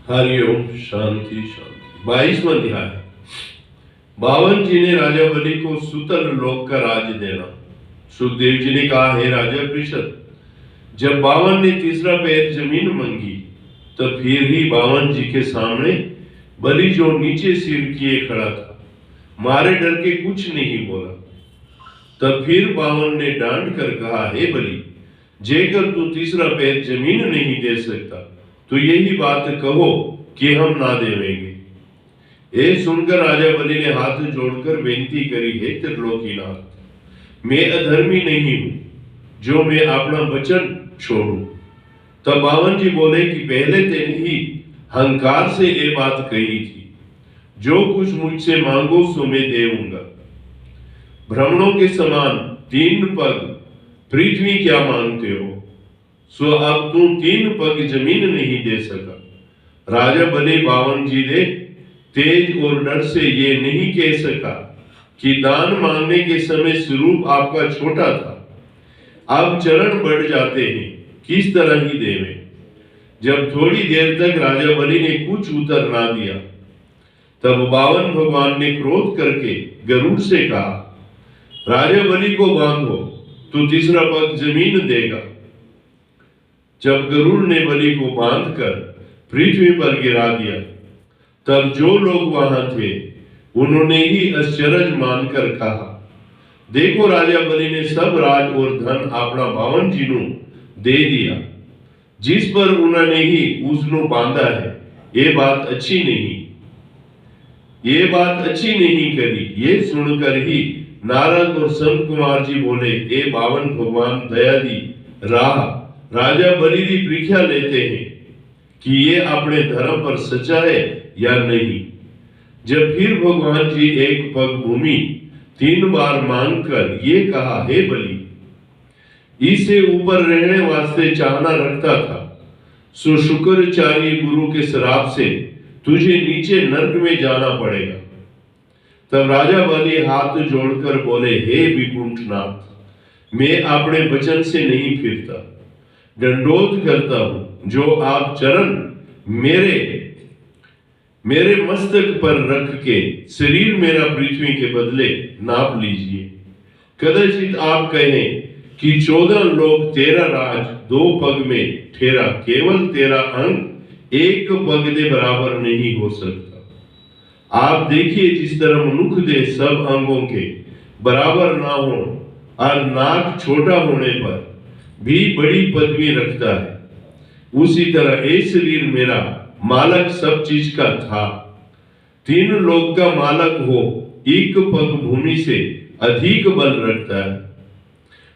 हरिओम शांति शांति। 22वां अध्याय। बावन जी ने राजा बलि को सुतल लोक का राज देना। सुखदेव जी ने कहा, हे राजा परीक्षित, जब बावन ने तीसरा पैर जमीन मांगी तब फिर ही बावन जी के सामने बलि जो नीचे सिर किए खड़ा था, मारे डर के कुछ नहीं बोला। तब फिर बावन ने डांट कर कहा, हे बलि, जेकर तू तीसरा पैर जमीन नहीं दे सकता तो यही बात कहो कि हम ना देवेंगे। ये सुनकर राजा बलि ने हाथ जोड़कर बेनती करी, हे त्रिलोकीनाथ, मैं अधर्मी नहीं हूं जो मैं अपना वचन छोड़ूं। तब बावन जी बोले कि पहले तेने ही अहंकार से ये बात कही थी, जो कुछ मुझसे मांगो सो मैं देऊंगा। भ्रमणों के समान 3 पग पृथ्वी क्या मांगते हो, सो अब तू 3 पग जमीन नहीं दे सका। राजा बलि बावन जी ने तेज और डर से ये नहीं कह सका कि दान मांगने के समय स्वरूप आपका छोटा था, अब चरण बढ़ जाते हैं, किस तरह ही देवें। जब थोड़ी देर तक राजा बलि ने कुछ उत्तर ना दिया, तब बावन भगवान ने क्रोध करके गरुड़ से कहा, राजा बलि को बांधो, तो तीसरा पग जमीन देगा। जब गरुड़ ने बलि को बांधकर पृथ्वी पर गिरा दिया, तब जो लोग वहां थे उन्होंने ही आश्चर्य मानकर कहा, देखो, राजा बलि ने सब राज और धन अपना बावन जी ਨੂੰ दे दिया, जिस पर उन्होंने ही उसको बांधा है। ये बात अच्छी नहीं करी। ये सुनकर ही नारद और संत कुमार जी बोले, ए बावन भगवान दयादी राह राजा बलि की परीक्षा लेते हैं कि ये अपने धर्म पर सच्चा है या नहीं। जब फिर भगवान जी एक पग भूमि 3 बार मांगकर ये कहा, हे बलि, इसे ऊपर रहने वास्ते चाहना रखता था, सो शुक्राचार्य गुरु के श्राप से तुझे नीचे नरक में जाना पड़ेगा। तब राजा बलि हाथ जोड़कर बोले, हे विकुंठनाथ, मैं अपने वचन से नहीं फिरता, दंडोत करता हूं, जो आप चरण मेरे मस्तक पर रख के शरीर मेरा पृथ्वी के बदले नाप लीजिए। कदाचित आप कहें कि 14 लोग तेरा राज 2 पग में ठहरा, केवल तेरा अंग 1 पग के बराबर नहीं हो सकता। आप देखिए, जिस तरह मनुष्य देह सब अंगों के बराबर ना हो और नाक छोटा होने पर भी बड़ी पदवी रखता है, उसी तरह ये शरीर मेरा मालक सब चीज का था। 3 लोक का मालक हो, 1 पग भूमि से अधिक बल रखता है।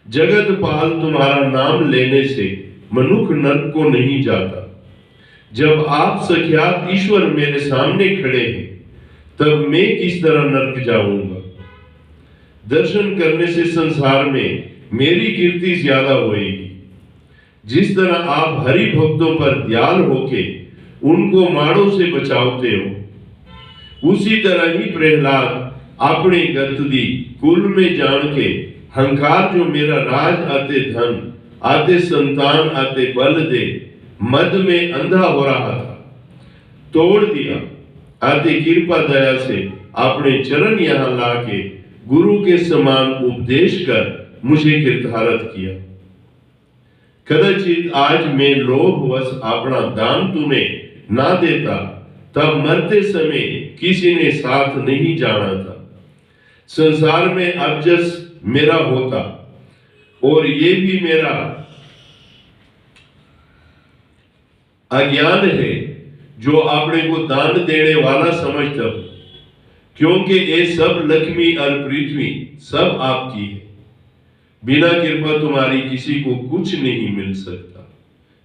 जगत पाल तुम्हारा नाम लेने से मनुष्य नरक को नहीं जाता। जब आप सख्यात ईश्वर मेरे सामने खड़े हैं, तब मैं किस तरह नरक जाऊंगा। दर्शन करने से संसार में मेरी कीर्ति ज्यादा होएगी। जिस तरह आप हरि भक्तों पर दयाल होके उनको माड़ों से बचाते हो, उसी तरह ही प्रहलाद अपने गतदी कुल में जान के हंकार जो मेरा राज आते धन आते संतान आते बल दे मद में अंधा हो रहा था, तोड़ दिया। आते कृपा दया से अपने चरण यहां लाके गुरु के समान उपदेश कर मुझे कृतार्थ किया। कदाचित आज मैं लोभवश अपना दान तुम्हें ना देता, तब मरते समय किसी ने साथ नहीं जाना था। संसार में अबजस मेरा होता और ये भी मेरा अज्ञान है जो अपने को दान देने वाला समझता हूं, क्योंकि ये सब लक्ष्मी और पृथ्वी सब आपकी है। बिना कृपा तुम्हारी किसी को कुछ नहीं मिल सकता।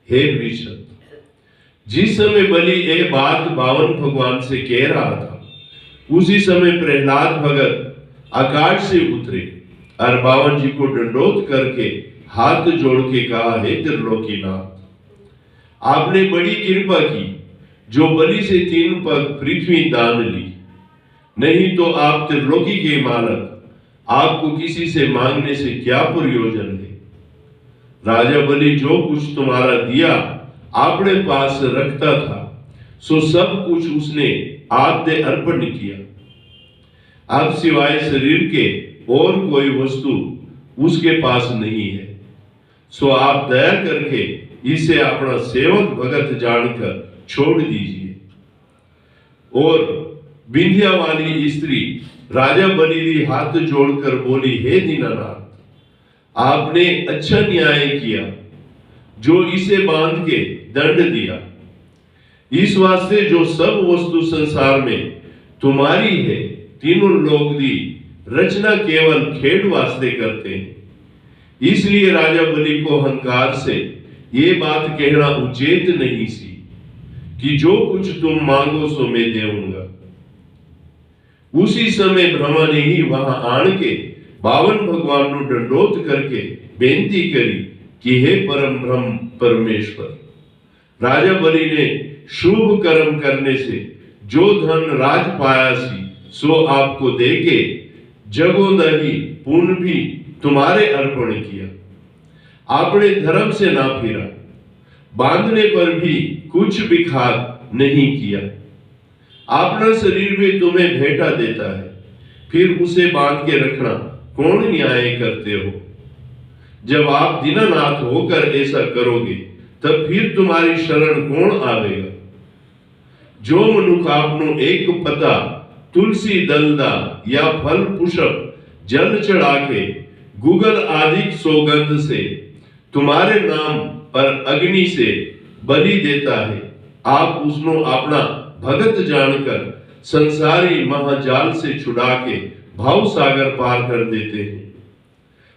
हे परीक्षित, जिस समय बलि ये बात बावन भगवान से कह रहा था, उसी समय प्रहलाद भगत आकाश से उतरे और बावन जी को दंडोत करके हाथ जोड़ के कहा, हे त्रिलोकीनाथ, आपने बड़ी कृपा की जो बलि से 3 पग पृथ्वी दान ली। नहीं तो आप त्रिलोकी के मालक, आपको किसी से मांगने से क्या प्रयोजन है। राजा बलि जो कुछ तुम्हारा दिया अपने पास रखता था, सो सब कुछ उसने आप दे अर्पण किया। अब सिवाय शरीर के और कोई वस्तु उसके पास नहीं है। सो आप दया करके इसे अपना सेवक भगत जानकर छोड़ दीजिए। और विंध्या वाली स्त्री राजा बलि हाथ जोड़कर बोली, हे दीनानाथ, आपने अच्छा न्याय किया जो इसे बांध के दंड दिया। इस वास्ते जो सब वस्तु संसार में तुम्हारी है, तीनों लोग दी रचना केवल खेड वास्ते करते हैं। इसलिए राजा बलि को अहंकार से ये बात कहना उचित नहीं सी कि जो कुछ तुम मांगो सो मैं देऊंगा। उसी समय ब्रह्मा ने ही वहां आण के बावन भगवान नु दंडोत करके बेनती करी कि हे परम ब्रह्म परमेश्वर, राजा बलि ने शुभ कर्म करने से जो धन राज पाया सी सो आपको देके जगोदही पुण्य भी तुम्हारे अर्पण किया। आपने धर्म से ना फिरा, बांधने पर भी कुछ विखात नहीं किया। अपना शरीर भी तुम्हें भेंटा देता है, फिर उसे बांध के रखना कौन न्याय करते हो? जब आप दीनानाथ होकर ऐसा करोगे तब फिर तुम्हारी शरण कौन आवेगा? जो मनुष्य आपनो एक पता तुलसी दलदा या फल पुष्प जल चढ़ा के गूगल आदि सौगंध से तुम्हारे नाम पर अग्नि से बलि देता है, आप उसनो अपना भगत जानकर संसारी महाजाल से छुड़ा के भाव सागर पार कर देते हैं।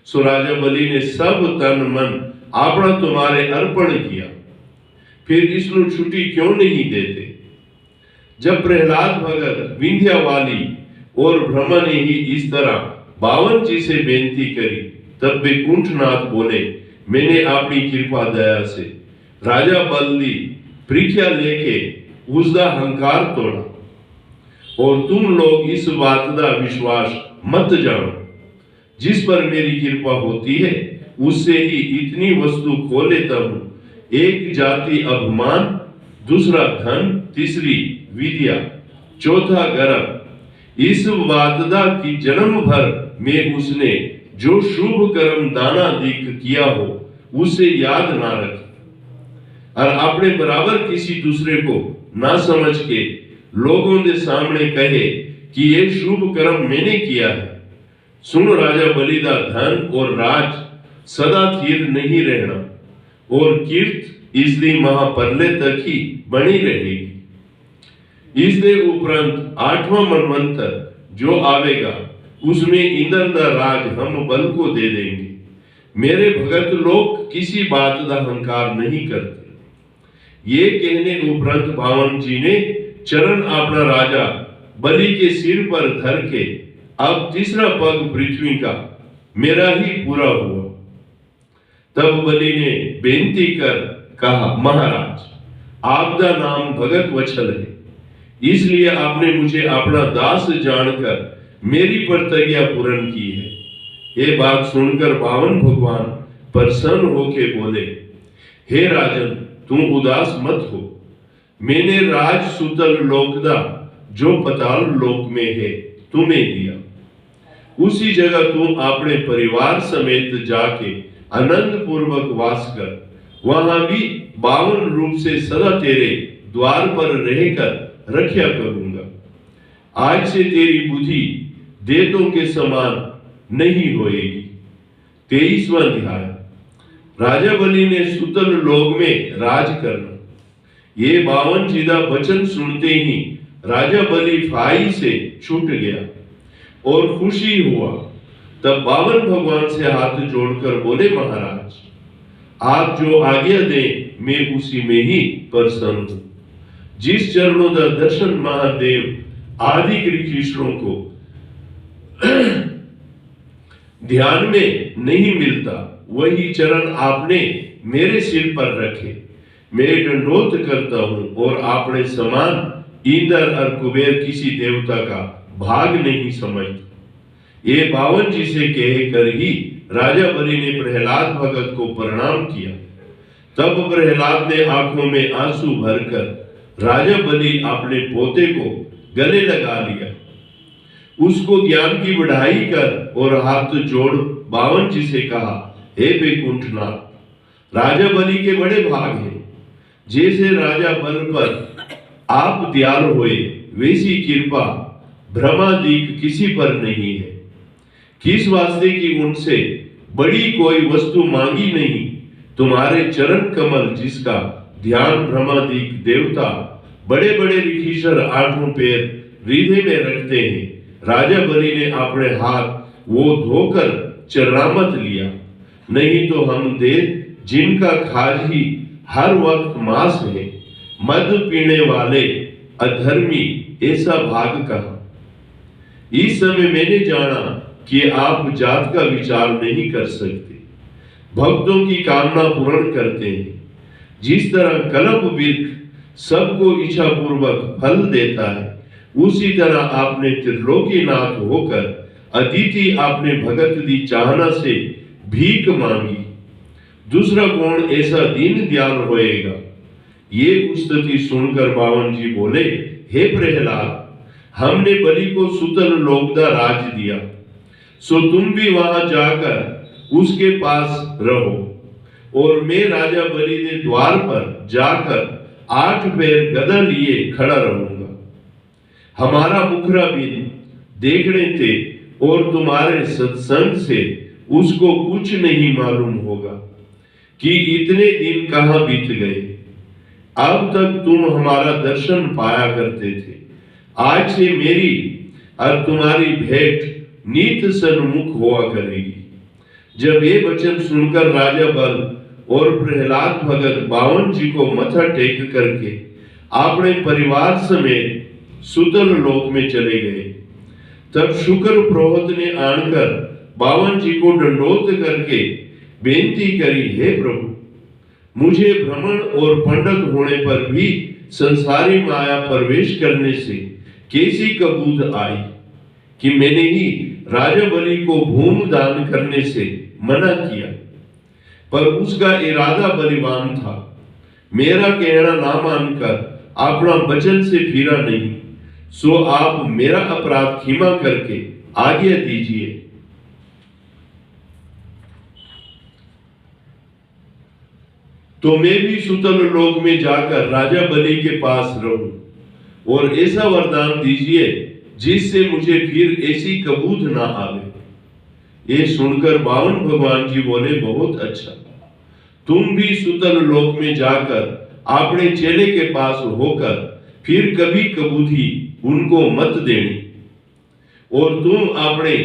सो राजा बलि ने सब तन मन अपना तुम्हारे अर्पण किया, फिर इसनु छुट्टी क्यों नहीं देते? जब प्रहलाद भगत विंध्या वाली और ब्रह्मा ने ही इस तरह बावन जी से बेनती करी, तब वे कुंठनाथ बोले, मैंने अपनी कृपा दया से राजा बलि परीक्षा लेके उसका अहंकार तोड़ा, और तुम लोग इस बात का विश्वास मत जानो, जिस पर मेरी कृपा होती है उससे ही इतनी वस्तु खो लेता हूं। एक जाति अभिमान, दूसरा धन, तीसरी विद्या, चौथा गर्भ। इस वादा की जन्म भर में उसने जो शुभ कर्म दाना दीक किया हो उसे याद ना रखे, और अपने बराबर किसी दूसरे को ना समझ के लोगों के सामने कहे कि ये शुभ कर्म मैंने किया है। सुन राजा बलि दा धन और राज सदा स्थिर नहीं रहना, और कीर्त इसलिए महापरले तक ही बनी रहेगी। इसके उपरांत 8वां मनवंतर जो आवेगा उसमें इंद्र दा राज हम बल को दे देंगे। मेरे भगत लोग किसी बात का अहंकार नहीं करते। ये कहने उपरांत बावन जी ने चरण अपना राजा बलि के सिर पर धर के, अब तीसरा पग पृथ्वी का मेरा ही पूरा हुआ। तब बलि ने बेनती कर कहा, महाराज, आपका नाम भगत वत्सल है, इसलिए आपने मुझे अपना दास जानकर मेरी प्रतिज्ञा पूर्ण की है। ये बात सुनकर बावन भगवान प्रसन्न होके बोले, हे राजन, तुम उदास मत हो। मैंने राज सुतल लोकदा जो पताल लोक में है तुम्हें दिया। उसी जगह तुम अपने परिवार समेत जाके आनंद पूर्वक वास कर, वहां भी 52 रूप से सदा तेरे द्वार पर रहकर रक्षा करूंगा। आज से तेरी बुद्धि देवों के समान नहीं होएगी। 23वां अध्याय। राजा बलि ने सुतल लोक में राज करना। ये 52 जीदा वचन सुनते ही राजा बलि फाई से छूट गया और खुशी हुआ। तब 52 भगवान से हाथ जोड़कर बोले, महाराज, आप जो आज्ञा दें मैं उसी में ही प्रसन्न हूं। जिस चरणों का दर्शन महादेव आदि कृष्णों को ध्यान में नहीं मिलता, वही चरण आपने मेरे सिर पर रखे। मैं दंडोत करता हूं, और आपने समान इंद्र और कुबेर किसी देवता का भाग नहीं समझता। ये 52 जी से कहकर ही राजा बलि ने प्रहलाद भगत को प्रणाम किया। तब प्रहलाद ने आंखों में आंसू भरकर राजा बलि अपने पोते को गले लगा लिया, उसको ज्ञान की बढ़ाई कर और हाथ जोड़ बावन जी से कहा, हे बैकुंठनाथ, राजा बलि के बड़े भाग हैं। जैसे राजा बल पर आप दयालु हुए, वैसी कृपा ब्रह्मादिक किसी पर नहीं है। किस वास्ते की उनसे बड़ी कोई वस्तु मांगी नहीं। तुम्हारे चरण कमल जिसका ध्यान ब्रह्मादिक देवता बड़े बड़े ऋषिश्वर आठों पैर हृदय में रखते हैं। राजा बलि ने अपने हाथ वो धोकर चरणामत लिया, नहीं तो हम दे जिनका खाज ही हर वक्त मांस है, मद पीने वाले अधर्मी ऐसा भाग कहा। इस समय मैंने जाना कि आप जात का विचार नहीं कर सकते, भक्तों की कामना पूर्ण करते हैं। जिस तरह कल्प वृक्ष सबको इच्छा पूर्वक फल देता है, उसी तरह आपने त्रिलोकीनाथ होकर अदिति आपने भगत दी चाहना से भीख मांगी। दूसरा कौन ऐसा दीन दयाल होएगा। ये स्तुति सुनकर बावन जी बोले, हे प्रहलाद, हमने बलि को सुतल लोकदा राज दिया, सो तुम भी वहां जाकर उसके पास रहो और मैं राजा बलि के द्वार पर जाकर 8 पैर गदा लिए खड़ा रहूंगा। हमारा मुखरा बिन देखने थे और तुम्हारे सत्संग से उसको कुछ नहीं मालूम होगा कि इतने दिन कहां बीत गए। अब तक तुम हमारा दर्शन पाया करते थे, आज से मेरी और तुम्हारी भेंट नित सन्मुख हुआ करेगी। जब ये वचन सुनकर राजा बल और प्रहलाद भगत बावन जी को मथा टेक करके अपने परिवार समेत सुतल लोक में चले गए। तब शुक्र प्रोहत ने आनकर बावन जी को दंडोत करके बेनती करी, हे प्रभु, मुझे भ्रमण और पंडित होने पर भी संसारी माया प्रवेश करने से कैसी कबूल आई कि मैंने ही राजा बलि को भूमि दान करने से मना किया, पर उसका इरादा बलिवान था। मेरा कहना ना मानकर अपना वचन से फिरा नहीं, सो आप मेरा अपराध क्षमा करके आज्ञा दीजिए। तो मैं भी सुतल लोक में जाकर राजा बलि के पास रहूं और ऐसा वरदान दीजिए जिससे मुझे फिर ऐसी कबूत ना आवे। ये सुनकर बावन भगवान जी बोले, बहुत अच्छा, तुम भी सुतल लोक में जाकर अपने चेले के पास होकर फिर कभी कबूती उनको मत देनी और तुम अपने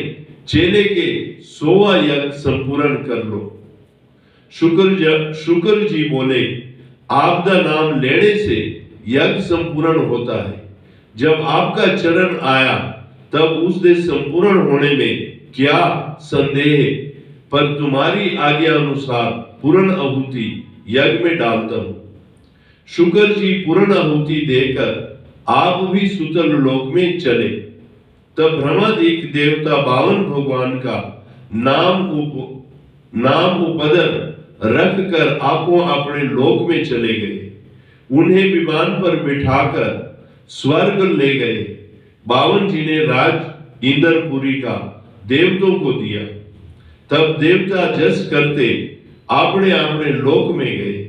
चेले के 100 यज्ञ संपूर्ण कर लो। शुक्र जी बोले, आपका नाम लेने से यज्ञ संपूर्ण होता है। जब आपका चरण आया तब उसके संपूर्ण होने में क्या संदेह है, पर तुम्हारी आज्ञा अनुसार पूर्ण आहुति यज्ञ में डालता हूं। शुक्र जी पूर्ण आहुति देकर आप भी सुतल लोक में चले। तब ब्रह्मादिक देवता बावन भगवान का नाम उपदर रख कर आपो अपने लोक में चले गए। उन्हें विमान पर बिठाकर स्वर्ग ले गए। बावन जी ने राज इंद्रपुरी का देवताओं को दिया। तब देवता जस करते अपने अपने लोक में गए।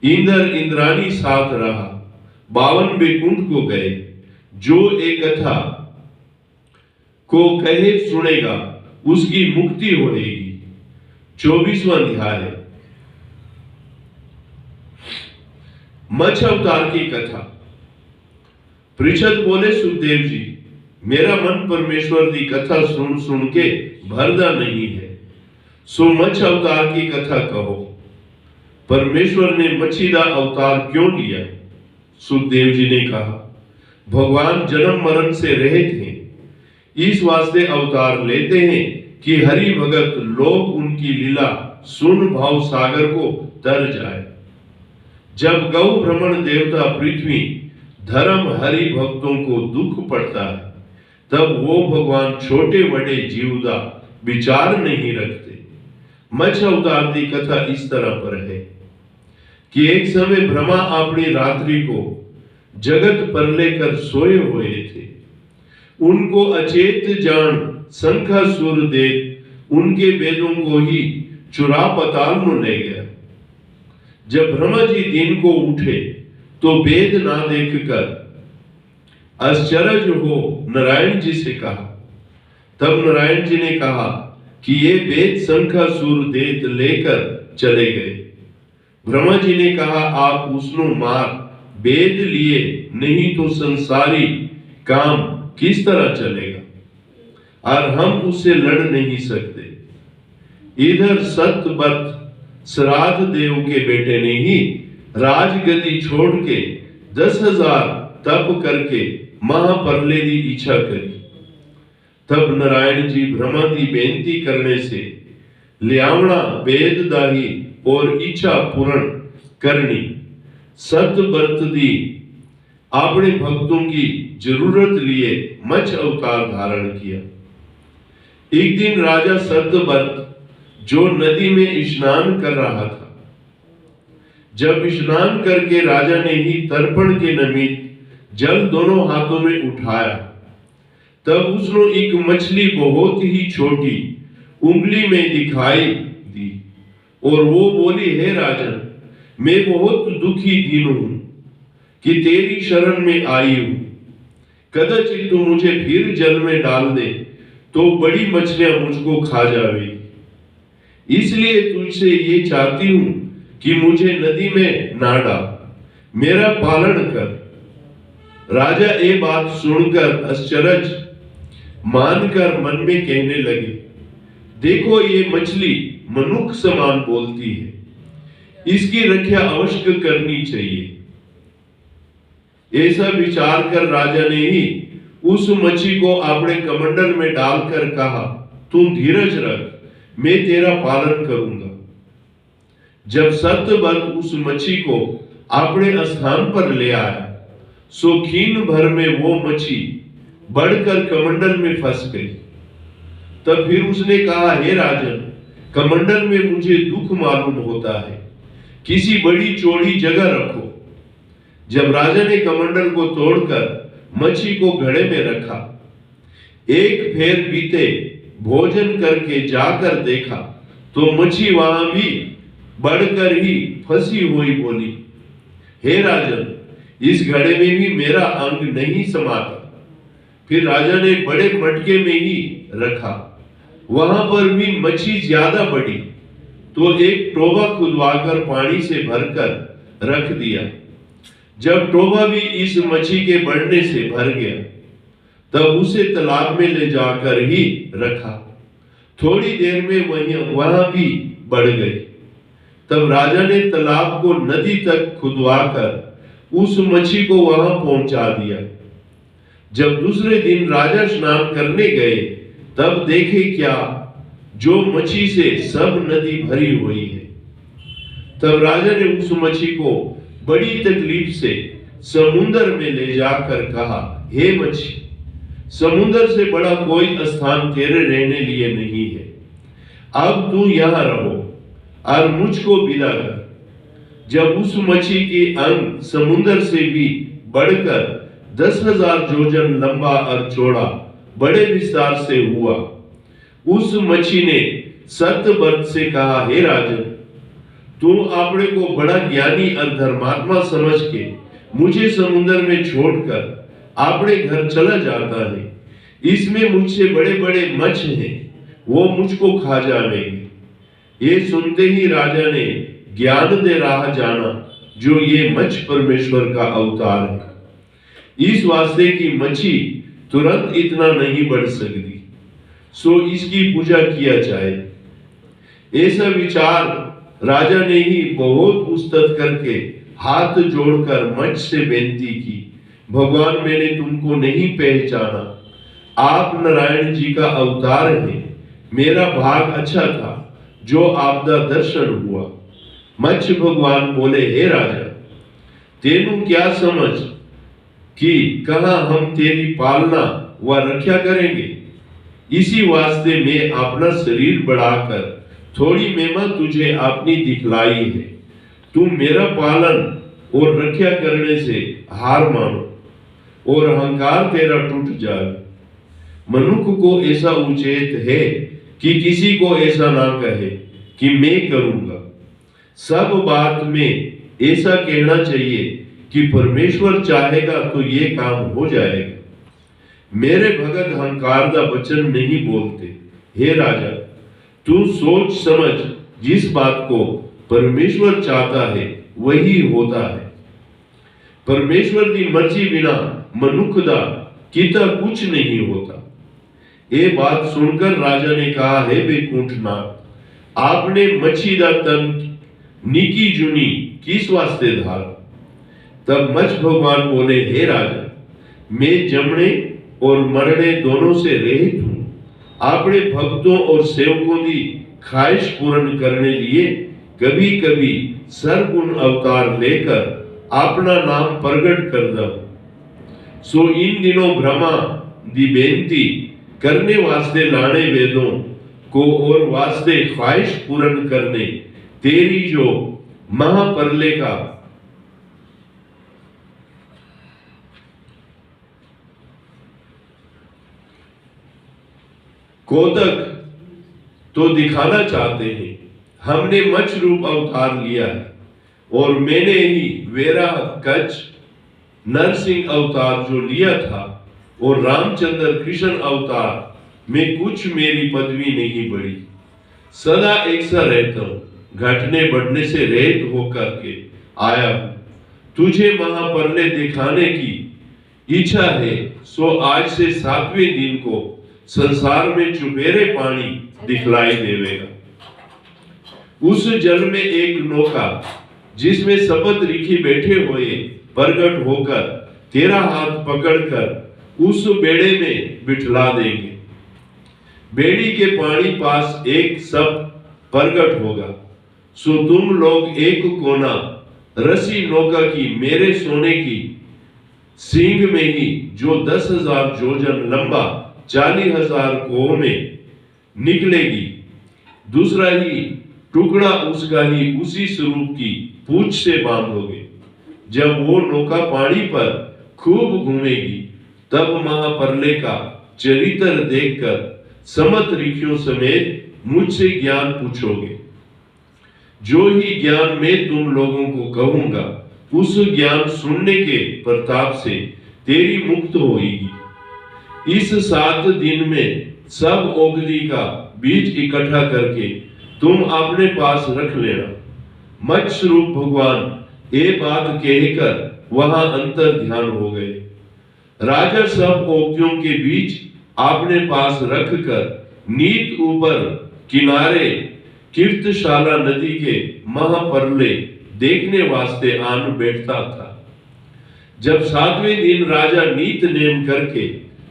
इंद्र इंद्रानी साथ रहा। बावन बैकुंठ को गए। जो एक कथा को कहे सुनेगा उसकी मुक्ति होगी। 24वां अध्याय है। मत्स्य अवतार की कथा। पृषद बोले, सुखदेव जी, मेरा मन परमेश्वर की कथा सुन सुन के भरदा नहीं है, सो मत्स्य अवतार की कथा कहो। परमेश्वर ने मच्छी का अवतार क्यों लिया? सुखदेव जी ने कहा, भगवान जन्म मरण से रहित हैं, इस वास्ते अवतार लेते हैं कि हरि भगत लोग उनकी लीला सुन भाव सागर को तर जाए। जब गौ भ्रमण देवता पृथ्वी धर्म हरि भक्तों को दुख पड़ता है, तब वो भगवान छोटे बड़े जीव का विचार नहीं रखते। मत्स्य अवतार की कथा इस तरह पर है कि एक समय ब्रह्मा अपनी रात्रि को जगत पर लेकर सोए हुए थे। उनको अचेत जान शंखासुर दे उनके वेदों को ही चुरा पाताल में ले गया। जब ब्रह्मा जी दिन को उठे तो वेद ना देखकर आश्चर्य हो नारायण जी से कहा। तब नारायण जी ने कहा कि ये वेद शंखासुर देत लेकर चले गए। ब्रह्मा जी ने कहा, आप उसनो मार वेद लिए, नहीं तो संसारी काम किस तरह चलेगा, और हम उससे लड़ नहीं सकते। इधर सत्यव्रत श्राद्ध देव के बेटे ने ही राजगद्दी छोड़ के 10,000 तप करके महाप्रलय की इच्छा करी। तब नारायण जी ब्रह्मा की बेनती करने से लियावना वेद दाही और इच्छा पूर्ण करनी सत्यव्रत दी अपने भक्तों की जरूरत लिए मत्स्य अवतार धारण किया। एक दिन राजा सत्यव्रत जो नदी में स्नान कर रहा था, जब स्नान करके राजा ने ही तर्पण के निमित्त जल दोनों हाथों में उठाया, तब उसने एक मछली बहुत ही छोटी उंगली में दिखाई दी और वो बोली, हे राजन, मैं बहुत दुखी दीन हूं कि तेरी शरण में आई हूं। कदाचित तू मुझे फिर जल में डाल दे तो बड़ी मछलियां मुझको खा जावेगी। इसलिए तुझसे ये चाहती हूं कि मुझे नदी में ना डाल, मेरा पालन कर। राजा ये बात सुनकर आश्चर्य मानकर मन में कहने लगे, देखो ये मछली मनुष्य समान बोलती है, इसकी रक्षा अवश्य करनी चाहिए। ऐसा विचार कर राजा ने ही उस मछली को अपने कमंडल में डालकर कहा, तुम धीरज रख, मैं तेरा पालन करूंगा। जब सत्यव्रत उस मछली को अपने स्थान पर ले आया, सो खीन भर में वो मछली बढ़कर कमंडल में फंस गई। तब फिर उसने कहा, हे राजन, कमंडल में मुझे दुख मालूम होता है, किसी बड़ी चौड़ी जगह रखो। जब राजा ने कमंडल को तोड़कर मछली को घड़े में रखा, एक फेर बीते भोजन करके जाकर देखा तो मछली वहां भी बढ़कर ही फंसी हुई बोली, हे राजन, इस घड़े में भी मेरा अंग नहीं समाता। फिर राजा ने बड़े मटके में ही रखा, वहां पर भी मछली ज्यादा बढ़ी तो एक टोबा खुदवाकर पानी से भरकर रख दिया। जब टोबा भी इस मछली के बढ़ने से भर गया, तब उसे तालाब में ले जाकर ही रखा। थोड़ी देर में वहां भी बढ़ गई। तब राजा ने तालाब को नदी तक खुदवाकर उस मछली को वहां पहुंचा दिया। जब दूसरे दिन राजा स्नान करने गए, तब देखे क्या, जो मछली से सब नदी भरी हुई है। तब राजा ने उस मछली को बड़ी तकलीफ से समुद्र में ले जाकर कहा, हे मछली, समुद्र से बड़ा कोई स्थान तेरे रहने लिए नहीं है, अब तू यहां रहो और मुझको विदा कर। जब उस मछली के अंग समुद्र से भी बढ़कर 10,000 जोजन लंबा और चौड़ा बड़े विस्तार से हुआ, उस मछली ने सत्यव्रत से कहा, हे राजन, तू अपने को बड़ा ज्ञानी और धर्मात्मा समझ के मुझे समुद्र में छोड़कर अपने घर चला जाता है। इसमें मुझसे बड़े बड़े मछली हैं, वो मुझको खा जाएंगे। ये सुनते ही राजा ने ज्ञान दे रहा जाना जो ये मत्स्य परमेश्वर का अवतार है। इस वास्ते की मछली तुरंत इतना नहीं बढ़ सकती, सो इसकी पूजा किया जाए। ऐसा विचार राजा ने ही बहुत उस्तत करके हाथ जोड़कर मत्स्य से बेनती की, भगवान, मैंने तुमको नहीं पहचाना, आप नारायण जी का अवतार हैं। मेरा भाग अच्छा था जो आपका दर्शन हुआ। मत्स्य भगवान बोले, हे राजा, तेनू क्या समझ कि कहा हम तेरी पालना व रक्षा करेंगे। इसी वास्ते मैं अपना शरीर बढ़ाकर थोड़ी महिमा तुझे अपनी दिखलाई है। तू मेरा पालन और रक्षा करने से हार मानो, और अहंकार तेरा टूट जाए। मनुष्य को ऐसा उचित है कि किसी को ऐसा ना कहे कि मैं करूंगा। सब बात में ऐसा कहना चाहिए कि परमेश्वर चाहेगा तो ये काम हो जाएगा। मेरे भगत अहंकार का वचन नहीं बोलते। हे राजा, तू सोच समझ, जिस बात को परमेश्वर चाहता है वही होता है। परमेश्वर की मर्जी बिना मनुष्य का किता कुछ नहीं होता। ये बात सुनकर राजा ने कहा, हे बैकुंठनाथ, आपने मच्छी का तन निकी जुनी किस वास्ते धारा? तब मछ भगवान बोले, हे राजा, मैं जमने और मरने दोनों से रहित हूं। अपने भक्तों और सेवकों की ख्वाहिश पूर्ण करने लिए कभी कभी सरगुण अवतार लेकर अपना नाम प्रकट कर दो। सो इन दिनों ब्रह्मा दी बेनती करने वास्ते लाने वेदों को और वास्ते ख्वाहिश पूर्ण करने तेरी जो महाप्रलय का कोतक तो दिखाना चाहते हैं। हमने मछ रूप अवतार लिया है, और मैंने ही वेरा कच्छ नरसिंह अवतार जो लिया था, और रामचंद्र कृष्ण अवतार में कुछ मेरी पदवी नहीं बढ़ी। सदा एक सा रहता हूं, घटने बढ़ने से रहित होकर के आया हूं। तुझे महाप्रलय दिखाने की इच्छा है, सो आज से 7वें दिन को संसार में चुपेरे पानी दिखलाई देवेगा। उस जल में एक नौका जिसमें शपथ ऋषि बैठे हुए प्रकट होकर तेरा हाथ पकड़कर उस बेड़े में बिठला देंगे। बेड़ी के पानी पास एक सब प्रकट होगा। सो तुम लोग एक कोना रसी नौका की मेरे सोने की सींग में ही, जो 10,000 जोजन लंबा 40,000 कोह में निकलेगी, दूसरा ही टुकड़ा उसका ही उसी स्वरूप की पूंछ से बांधोगे। जब वो नौका पानी पर खूब घूमेगी, तब महाप्रलय का चरित्र देखकर समस्त ऋषियों समेत मुझसे ज्ञान पूछोगे। जो ही ज्ञान मैं तुम लोगों को कहूंगा, उस ज्ञान सुनने के प्रताप से तेरी मुक्त होगी। इस 7 दिन में सब औषधि का बीज इकट्ठा करके तुम अपने पास रख लेना। मत्स्य रूप भगवान ये बात कहकर वहां अंतर ध्यान हो गए। राजा सब औषधियों के बीज अपने पास रखकर नीत ऊपर किनारे कीर्तशाला नदी के महाप्रलय देखने वास्ते आन बैठता था। जब 7वें दिन राजा नीत नेम करके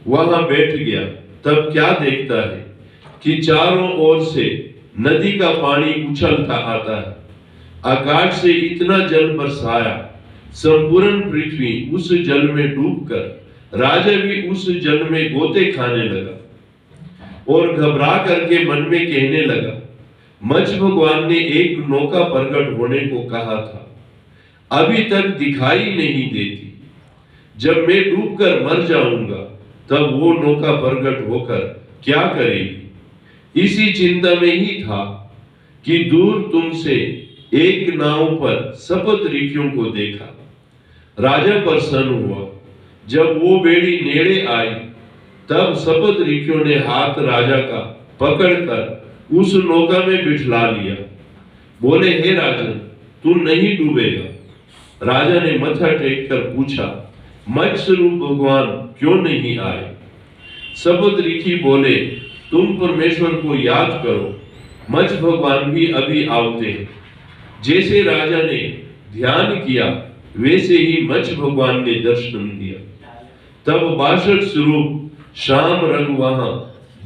वहां बैठ गया, तब क्या देखता है कि चारों ओर से नदी का पानी उछलता आता है। आकाश से इतना जल बरसाया, संपूर्ण पृथ्वी उस जल में डूबकर राजा भी उस जल में गोते खाने लगा और घबरा करके मन में कहने लगा, मत्स्य भगवान ने एक नौका प्रकट होने को कहा था, अभी तक दिखाई नहीं देती। जब मैं डूबकर मर जाऊंगा, तब वो नौका प्रकट होकर क्या करेगी। इसी चिंता में ही था कि दूर तुमसे एक नाव पर शपथ ऋषियों को देखा। राजा प्रसन्न हुआ। जब वो बेड़ी नेड़े आई, तब शपथ ऋषियों ने हाथ राजा का पकड़कर उस नौका में बिठला लिया। बोले, हे राजन, तू नहीं डूबेगा। राजा ने मत्था टेक कर पूछा, मत्स्य रूप भगवान क्यों नहीं आए। शपथ ऋषि बोले, तुम परमेश्वर को याद करो, मत्स्य भगवान भी अभी आवते हैं। जैसे राजा ने ध्यान किया, वैसे ही मत्स्य भगवान ने दर्शन दिया। तब 62 स्वरूप श्याम रंग वहां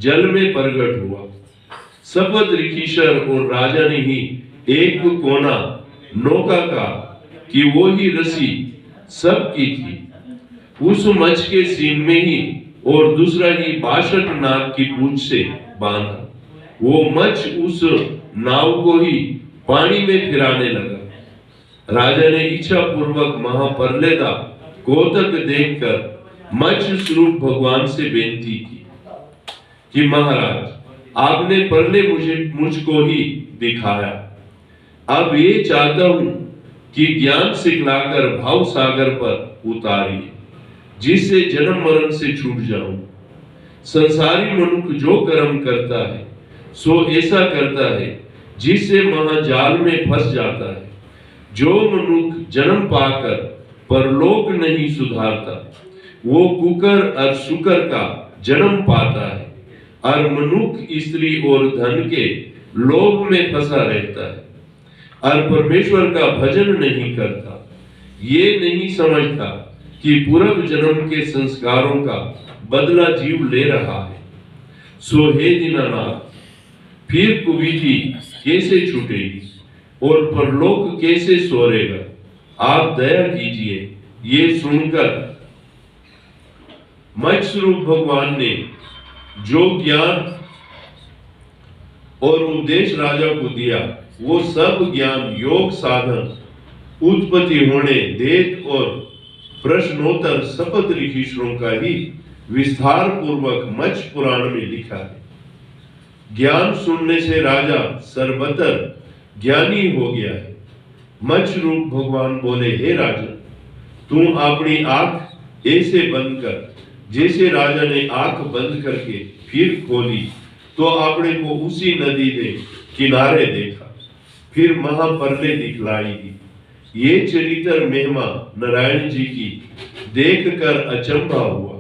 जल में प्रकट हुआ। शपथ ऋषिशर और राजा ने ही एक कोना नौका का कि वो ही रसी सब की थी, उस मत्स्य के सीन में ही, और दूसरा ही 62 नाग की पूंछ से बांधा। वो मत्स्य उस नाव को ही पानी में फिराने लगा। राजा ने इच्छा पूर्वक महापरलेदा कोतक देखकर मत्स्य स्वरूप भगवान से बेनती की कि महाराज, आपने परले मुझको ही दिखाया, अब ये चाहता हूं कि ज्ञान सिखलाकर भाव सागर पर उतारिए, जिससे जन्म मरण से छूट जाऊं। संसारी मनुष्य जो कर्म करता है सो ऐसा करता है जिससे महाजाल में फंस जाता है। जो मनुष्य जन्म पाकर परलोक नहीं सुधारता, वो कुकर और शुकर का जन्म पाता है और मनुष्य स्त्री और धन के लोभ में फंसा रहता है और परमेश्वर का भजन नहीं करता। ये नहीं समझता कि पूर्व जन्म के संस्कारों का बदला जीव ले रहा है। सो हे दीनानाथ, फिर कुविधि कैसे छूटेगी और परलोक कैसे सोरेगा? आप दया कीजिए। ये सुनकर मत्स्य रूप भगवान ने जो ज्ञान और उपदेश राजा को दिया, वो सब ज्ञान योग साधन, उत्पत्ति होने, देत और प्रश्नोत्तर शपथ ऋषिश्रों का ही विस्तार पूर्वक मत्स्य पुराण में लिखा है। ज्ञान सुनने से राजा सर्वतर ज्ञानी हो गया है। मत्स्य रूप भगवान बोले, हे राजन, तू अपनी आंख ऐसे बंद कर जैसे राजा ने आंख बंद करके फिर खोली तो अपने को उसी नदी के किनारे देखा, फिर महापरले दिखलाई। ये चरित्र महिमा नारायण जी की देखकर अचंभा हुआ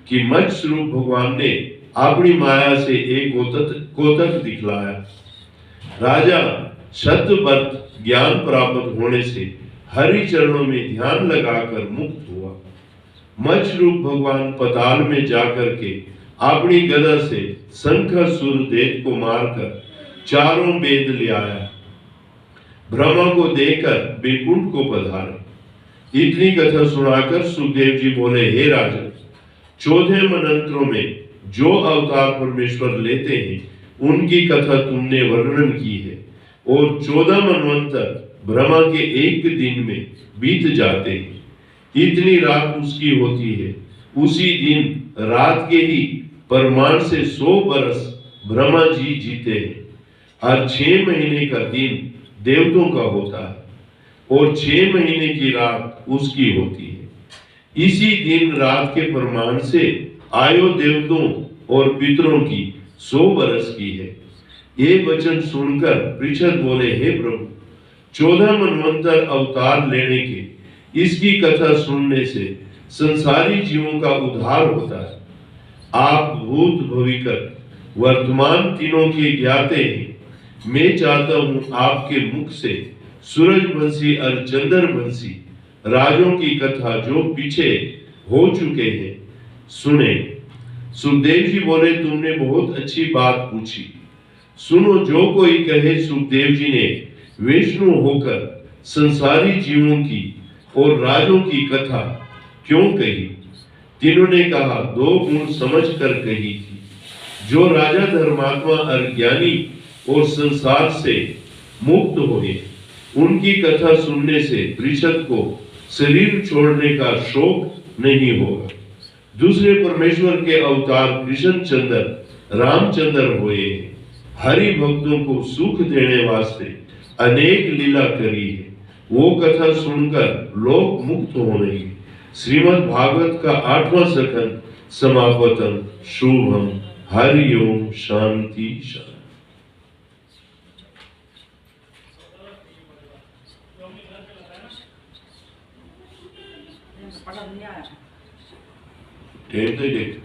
कि मत्स्य रूप भगवान ने अपनी माया से एक कोतक दिखलाया। राजा शतवर्ष ज्ञान प्राप्त होने से हरि चरणों में ध्यान लगाकर मुक्त हुआ। मत्स्य रूप भगवान पताल में जाकर के अपनी गदा से शंख सुर देव को मारकर चारों वेद ले आया। ब्रह्मा को देकर वैकुंठ को पधारे। इतनी कथा सुनाकर सुखदेव जी बोले, हे राजन, 14 मनंत्रों में जो अवतार परमेश्वर लेते हैं उनकी कथा तुमने वर्णन की है और 14 मनवंतर ब्रह्मा के एक दिन में बीत जाते हैं। इतनी रात उसकी होती है, उसी दिन रात के ही परमाण से 100 बरस ब्रह्मा जी जीते हैं और 6 महीने का दिन देवताओं का होता है और 6 महीने की रात उसकी होती है। इसी दिन रात के प्रमाण से आयु देवताओं और पितरों की 100 बरस की है। ये वचन सुनकर पृछद बोले, हे प्रभु, 14 मनवंतर अवतार लेने के इसकी कथा सुनने से संसारी जीवों का उद्धार होता है। आप भूत भविष्य वर्तमान तीनों के ज्ञाते हैं। मैं चाहता हूं आपके मुख से सूरजवंशी और चंद्रवंशी राजों की कथा जो पीछे हो चुके हैं सुने। सुखदेव जी बोले, तुमने बहुत अच्छी बात पूछी। सुनो, जो कोई कहे सुखदेव जी ने विष्णु होकर संसारी जीवों की और राजों की कथा क्यों कही? तीनों ने कहा, 2 गुण समझ कर कही थी। जो राजा धर्मात्मा और ज्ञानी और संसार से मुक्त हुए, उनकी कथा सुनने से पृछद को शरीर छोड़ने का शौक नहीं होगा। दूसरे परमेश्वर के अवतार कृष्णचंद्र रामचंद्र हुए। हरि भक्तों को सुख देने वास्ते अनेक लीला करी है। वो कथा सुनकर लोग मुक्त होंगे। श्रीमद् भागवत का 8वां स्कंद समापतम। शुभम। हरि ओम। शांति शांति। टेप तो देख।